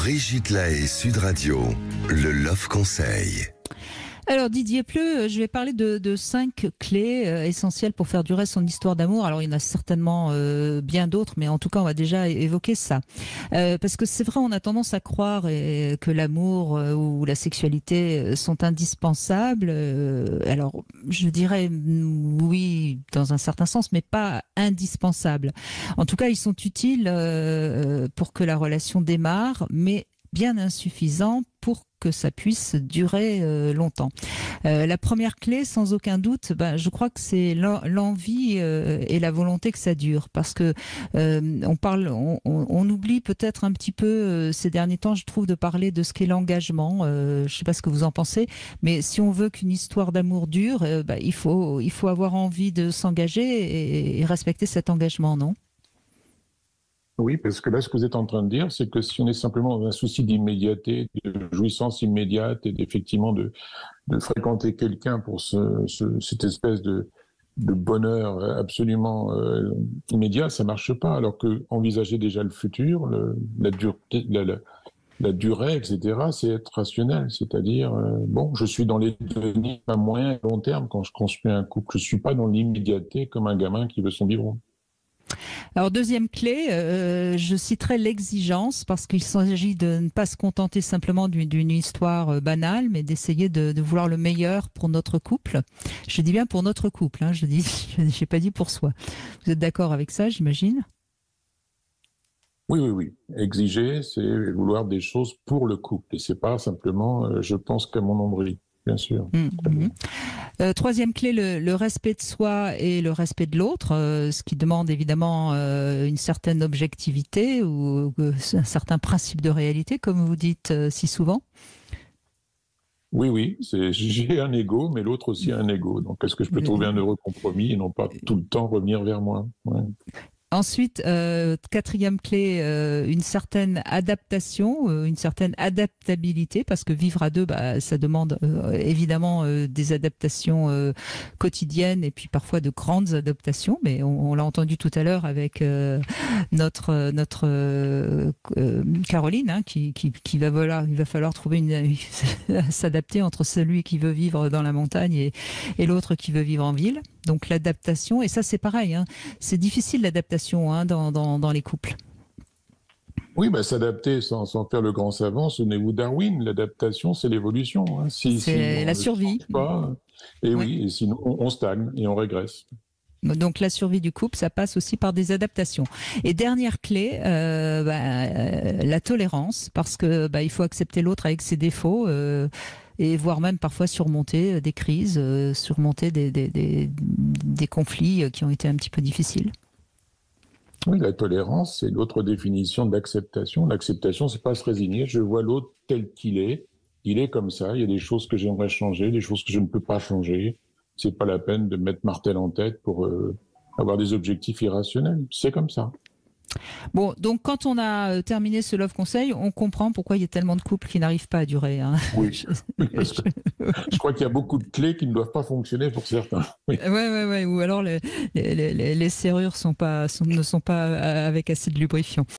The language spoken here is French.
Brigitte Lahaie, Sud Radio, le Love Conseil. Alors Didier Pleu, je vais parler de 5 clés essentielles pour faire durer son histoire d'amour. Alors il y en a certainement bien d'autres, mais en tout cas on va déjà évoquer ça. Parce que c'est vrai, on a tendance à croire que l'amour ou la sexualité sont indispensables. Alors je dirais oui dans un certain sens, mais pas indispensables. En tout cas ils sont utiles pour que la relation démarre, mais bien insuffisant pour que ça puisse durer longtemps. La première clé, sans aucun doute, je crois que c'est l'envie et la volonté que ça dure, parce que on oublie peut-être un petit peu ces derniers temps, je trouve, de parler de ce qu'est l'engagement. Je ne sais pas ce que vous en pensez, mais si on veut qu'une histoire d'amour dure, il faut avoir envie de s'engager et respecter cet engagement, non ? Oui, parce que là, ce que vous êtes en train de dire, c'est que si on est simplement dans un souci d'immédiateté, de jouissance immédiate et effectivement de fréquenter quelqu'un pour cette espèce de bonheur absolument immédiat, ça marche pas. Alors que envisager déjà le futur, la durée, etc., c'est être rationnel. C'est-à-dire, je suis dans les devenir à moyen et long terme quand je construis un couple. Je suis pas dans l'immédiateté comme un gamin qui veut son biberon. Alors deuxième clé, je citerai l'exigence, parce qu'il s'agit de ne pas se contenter simplement d'une histoire banale, mais d'essayer de vouloir le meilleur pour notre couple. Je dis bien pour notre couple, hein, j'ai pas dit pour soi. Vous êtes d'accord avec ça, j'imagine ? Oui. Exiger, c'est vouloir des choses pour le couple, et c'est pas simplement je pense qu'à mon nombril. Bien sûr. Troisième clé, le respect de soi et le respect de l'autre, ce qui demande évidemment une certaine objectivité ou un certain principe de réalité, comme vous dites si souvent. Oui, j'ai un ego, mais l'autre aussi a un ego. Donc, est-ce que je peux trouver un heureux compromis et non pas tout le temps revenir vers moi ? Ouais. Ensuite, quatrième clé, une certaine adaptation, une certaine adaptabilité, parce que vivre à deux, ça demande évidemment des adaptations quotidiennes et puis parfois de grandes adaptations. Mais on l'a entendu tout à l'heure avec notre Caroline, hein, il va falloir trouver s'adapter entre celui qui veut vivre dans la montagne et l'autre qui veut vivre en ville. Donc l'adaptation, et ça c'est pareil, hein, c'est difficile l'adaptation dans les couples. Oui, s'adapter sans faire le grand savant, souvenez-vous Darwin, l'adaptation c'est l'évolution. Hein. C'est la survie. Et sinon on stagne et on régresse. Donc la survie du couple, ça passe aussi par des adaptations. Et dernière clé, la tolérance, parce que il faut accepter l'autre avec ses défauts. Et voire même parfois surmonter des crises, surmonter des conflits qui ont été un petit peu difficiles. Oui, la tolérance, c'est l'autre définition de l'acceptation. L'acceptation, c'est pas se résigner. Je vois l'autre tel qu'il est. Il est comme ça. Il y a des choses que j'aimerais changer, des choses que je ne peux pas changer. C'est pas la peine de mettre martel en tête pour avoir des objectifs irrationnels. C'est comme ça. Bon, donc quand on a terminé ce Love Conseil, on comprend pourquoi il y a tellement de couples qui n'arrivent pas à durer. Hein. Oui, je crois qu'il y a beaucoup de clés qui ne doivent pas fonctionner pour certains. Oui. Ouais. Ou alors les serrures ne sont pas avec assez de lubrifiant.